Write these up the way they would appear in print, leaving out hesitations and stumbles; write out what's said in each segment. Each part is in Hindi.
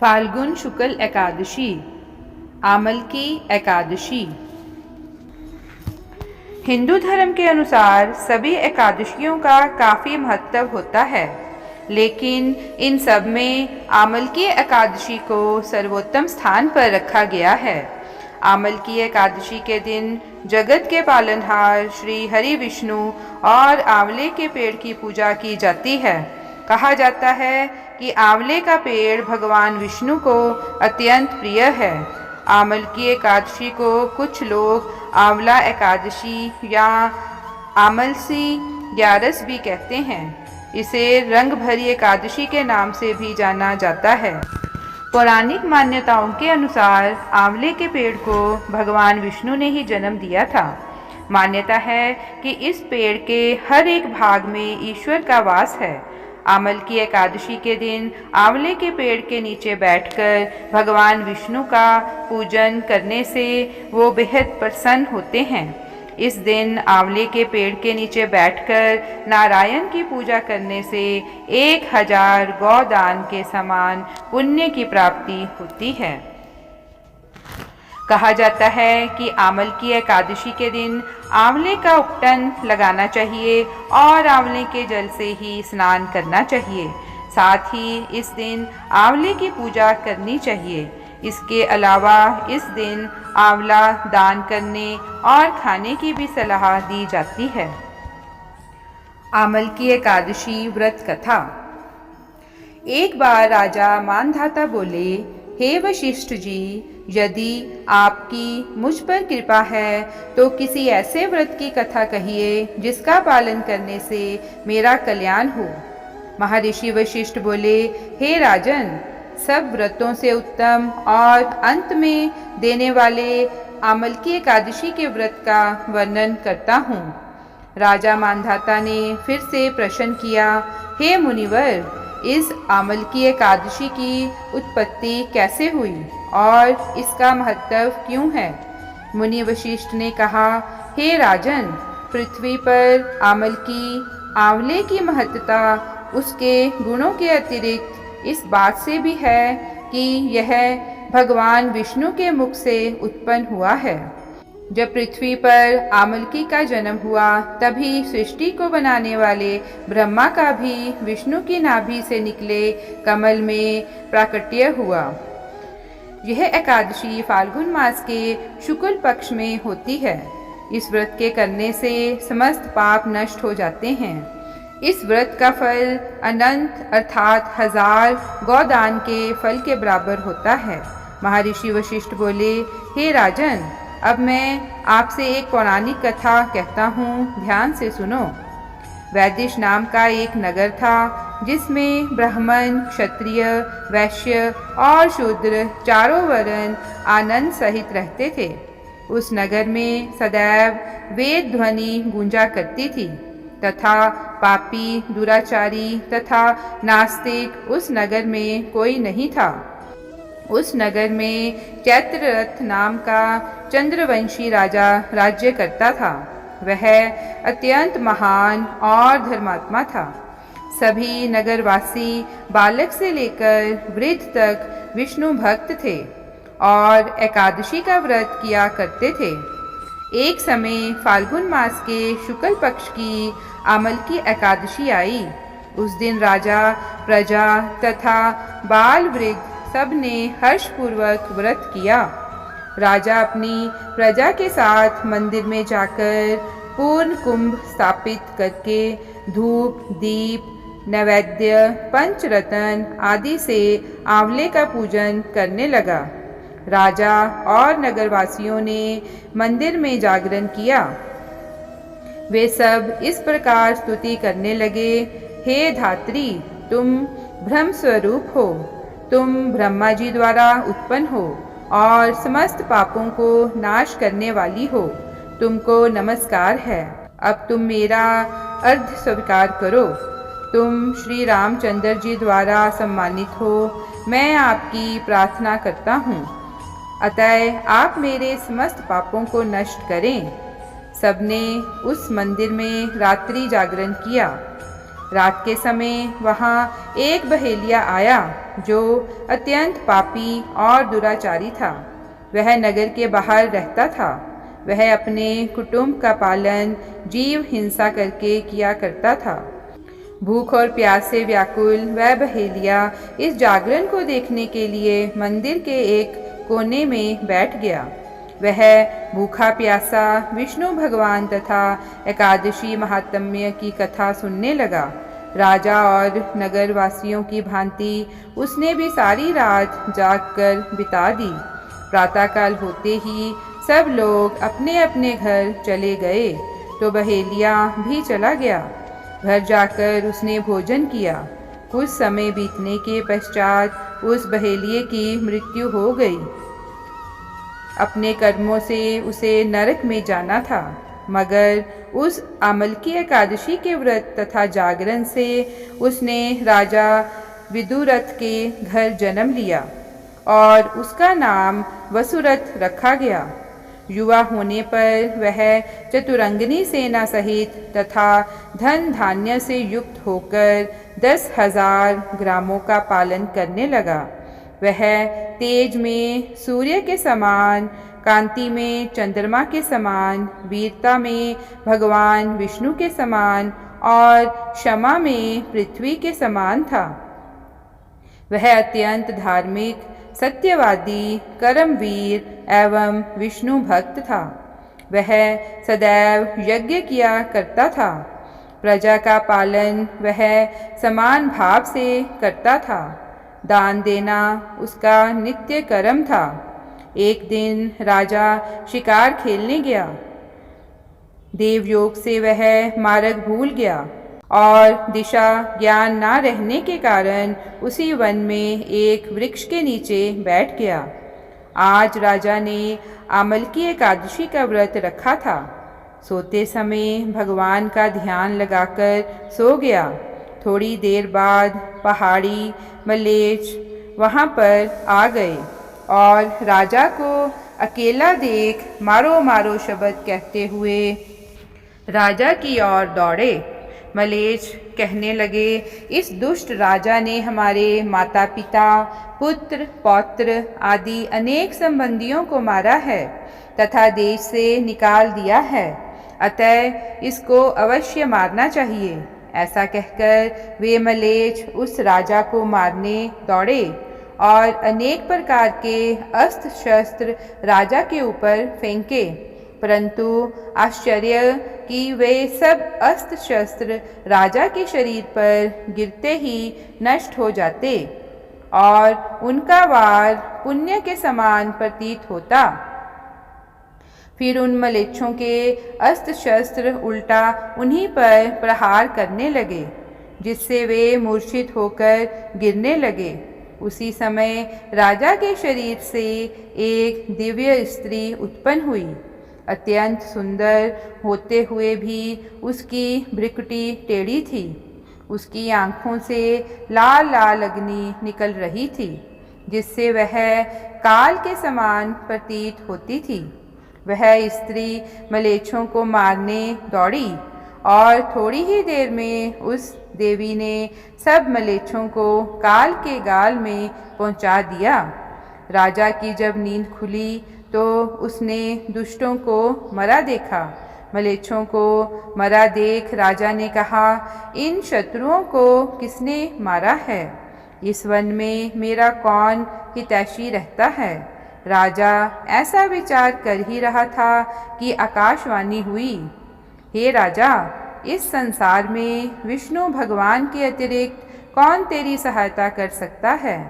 फाल्गुन शुक्ल एकादशी, आमल की एकादशी। हिंदू धर्म के अनुसार सभी एकादशियों का काफ़ी महत्व होता है, लेकिन इन सब में आमल की एकादशी को सर्वोत्तम स्थान पर रखा गया है। आमल की एकादशी के दिन जगत के पालनहार श्री हरि विष्णु और आंवले के पेड़ की पूजा की जाती है। कहा जाता है कि आंवले का पेड़ भगवान विष्णु को अत्यंत प्रिय है। आमल की एकादशी को कुछ लोग आंवला एकादशी या आमलसी ग्यारस भी कहते हैं। इसे रंग भरी एकादशी के नाम से भी जाना जाता है। पौराणिक मान्यताओं के अनुसार आंवले के पेड़ को भगवान विष्णु ने ही जन्म दिया था। मान्यता है कि इस पेड़ के हर एक भाग में ईश्वर का वास है। आमल की एकादशी के दिन आंवले के पेड़ के नीचे बैठकर भगवान विष्णु का पूजन करने से वो बेहद प्रसन्न होते हैं। इस दिन आंवले के पेड़ के नीचे बैठकर नारायण की पूजा करने से 1000 गौदान के समान पुण्य की प्राप्ति होती है। कहा जाता है कि आमल की एकादशी के दिन आंवले का उपटन लगाना चाहिए और आंवले के जल से ही स्नान करना चाहिए। साथ ही इस दिन आंवले की पूजा करनी चाहिए। इसके अलावा इस दिन आंवला दान करने और खाने की भी सलाह दी जाती है। आमल की एकादशी व्रत कथा। एक बार राजा मानधाता बोले, हे वशिष्ठ जी, यदि आपकी मुझ पर कृपा है तो किसी ऐसे व्रत की कथा कहिए जिसका पालन करने से मेरा कल्याण हो। महर्षि वशिष्ठ बोले, हे राजन, सब व्रतों से उत्तम और अंत में देने वाले आमल की एकादशी के व्रत का वर्णन करता हूँ। राजा मानधाता ने फिर से प्रश्न किया, हे मुनिवर, इस आमल की एकादशी की उत्पत्ति कैसे हुई और इसका महत्व क्यों है? मुनि वशिष्ठ ने कहा, हे राजन, पृथ्वी पर आंवले की महत्ता उसके गुणों के अतिरिक्त इस बात से भी है कि यह भगवान विष्णु के मुख से उत्पन्न हुआ है। जब पृथ्वी पर आमलकी का जन्म हुआ तभी सृष्टि को बनाने वाले ब्रह्मा का भी विष्णु की नाभि से निकले कमल में प्राकट्य हुआ। यह एकादशी फाल्गुन मास के शुक्ल पक्ष में होती है। इस व्रत के करने से समस्त पाप नष्ट हो जाते हैं। इस व्रत का फल अनंत अर्थात 1000 गौदान के फल के बराबर होता है। महर्षि वशिष्ठ बोले, हे राजन, अब मैं आपसे एक पौराणिक कथा कहता हूँ, ध्यान से सुनो। वैदिश नाम का एक नगर था जिसमें ब्राह्मण, क्षत्रिय, वैश्य और शूद्र चारों वर्ण आनंद सहित रहते थे। उस नगर में सदैव वेद ध्वनि गूंजा करती थी तथा पापी, दुराचारी तथा नास्तिक उस नगर में कोई नहीं था। उस नगर में चैत्ररथ नाम का चंद्रवंशी राजा राज्य करता था। वह अत्यंत महान और धर्मात्मा था। सभी नगरवासी बालक से लेकर वृद्ध तक विष्णु भक्त थे और एकादशी का व्रत किया करते थे। एक समय फाल्गुन मास के शुक्ल पक्ष की आमल की एकादशी आई। उस दिन राजा, प्रजा तथा बाल वृद्ध सब ने हर्षपूर्वक व्रत किया। राजा अपनी प्रजा के साथ मंदिर में जाकर पूर्ण कुंभ स्थापित करके धूप, दीप, नैवेद्य, पंचरत्न आदि से आंवले का पूजन करने लगा। राजा और नगरवासियों ने मंदिर में जागरण किया। वे सब इस प्रकार स्तुति करने लगे, हे धात्री, तुम ब्रह्म स्वरूप हो, तुम ब्रह्मा जी द्वारा उत्पन्न हो और समस्त पापों को नाश करने वाली हो। तुमको नमस्कार है। अब तुम मेरा अर्घ्य स्वीकार करो। तुम श्री रामचंद्र जी द्वारा सम्मानित हो। मैं आपकी प्रार्थना करता हूँ, अतः आप मेरे समस्त पापों को नष्ट करें। सबने उस मंदिर में रात्रि जागरण किया। रात के समय वहाँ एक बहेलिया आया जो अत्यंत पापी और दुराचारी था। वह नगर के बाहर रहता था। वह अपने कुटुंब का पालन जीव हिंसा करके किया करता था। भूख और प्यास से व्याकुल वह बहेलिया इस जागरण को देखने के लिए मंदिर के एक कोने में बैठ गया। वह भूखा प्यासा विष्णु भगवान तथा एकादशी महात्म्य की कथा सुनने लगा। राजा और नगर वासियों की भांति उसने भी सारी रात जागकर बिता दी। प्रातःकाल होते ही सब लोग अपने अपने घर चले गए तो बहेलिया भी चला गया। घर जाकर उसने भोजन किया। कुछ समय बीतने के पश्चात उस बहेलिये की मृत्यु हो गई। अपने कर्मों से उसे नरक में जाना था, मगर उस आमलकी एकादशी के व्रत तथा जागरण से उसने राजा विदुरथ के घर जन्म लिया और उसका नाम वसुरथ रखा गया। युवा होने पर वह चतुरंगिनी सेना सहित तथा धन धान्य से युक्त होकर 10,000 ग्रामों का पालन करने लगा। वह तेज में सूर्य के समान, कांति में चंद्रमा के समान, वीरता में भगवान विष्णु के समान और क्षमा में पृथ्वी के समान था। वह अत्यंत धार्मिक, सत्यवादी, कर्मवीर एवं विष्णु भक्त था। वह सदैव यज्ञ किया करता था। प्रजा का पालन वह समान भाव से करता था। दान देना उसका नित्य कर्म था। एक दिन राजा शिकार खेलने गया। देवयोग से वह मार्ग भूल गया और दिशा ज्ञान ना रहने के कारण उसी वन में एक वृक्ष के नीचे बैठ गया। आज राजा ने आमलकी एकादशी का व्रत रखा था। सोते समय भगवान का ध्यान लगाकर सो गया। थोड़ी देर बाद पहाड़ी मलेच्छ वहाँ पर आ गए और राजा को अकेला देख मारो मारो शब्द कहते हुए राजा की ओर दौड़े। मलेच्छ कहने लगे, इस दुष्ट राजा ने हमारे माता पिता, पुत्र पौत्र आदि अनेक संबंधियों को मारा है तथा देश से निकाल दिया है, अतः इसको अवश्य मारना चाहिए। ऐसा कहकर वे मलेच्छ उस राजा को मारने दौड़े और अनेक प्रकार के अस्त्र शस्त्र राजा के ऊपर फेंके, परंतु आश्चर्य कि वे सब अस्त्र शस्त्र राजा के शरीर पर गिरते ही नष्ट हो जाते और उनका वार पुण्य के समान प्रतीत होता। फिर उन मलेच्छों के अस्त्र शस्त्र उल्टा उन्हीं पर प्रहार करने लगे, जिससे वे मूर्छित होकर गिरने लगे। उसी समय राजा के शरीर से एक दिव्य स्त्री उत्पन्न हुई। अत्यंत सुंदर होते हुए भी उसकी भ्रुकुटी टेढ़ी थी। उसकी आँखों से लाल लाल अग्नि निकल रही थी, जिससे वह काल के समान प्रतीत होती थी। वह स्त्री मलेच्छों को मारने दौड़ी और थोड़ी ही देर में उस देवी ने सब मलेच्छों को काल के गाल में पहुंचा दिया। राजा की जब नींद खुली तो उसने दुष्टों को मरा देखा। मलेच्छों को मरा देख राजा ने कहा, इन शत्रुओं को किसने मारा है? इस वन में मेरा कौन हितैषी रहता है? राजा ऐसा विचार कर ही रहा था कि आकाशवाणी हुई, हे राजा, इस संसार में विष्णु भगवान के अतिरिक्त कौन तेरी सहायता कर सकता है?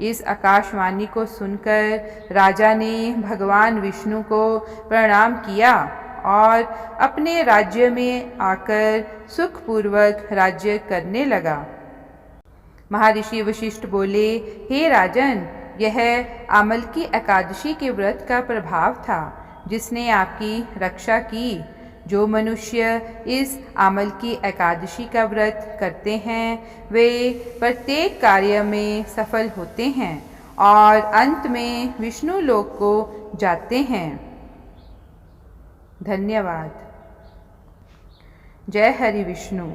इस आकाशवाणी को सुनकर राजा ने भगवान विष्णु को प्रणाम किया और अपने राज्य में आकर सुखपूर्वक राज्य करने लगा। महर्षि वशिष्ठ बोले, हे राजन, यह आमलकी एकादशी के व्रत का प्रभाव था जिसने आपकी रक्षा की। जो मनुष्य इस आमलकी एकादशी का व्रत करते हैं वे प्रत्येक कार्य में सफल होते हैं और अंत में विष्णु लोक को जाते हैं। धन्यवाद। जय हरि विष्णु।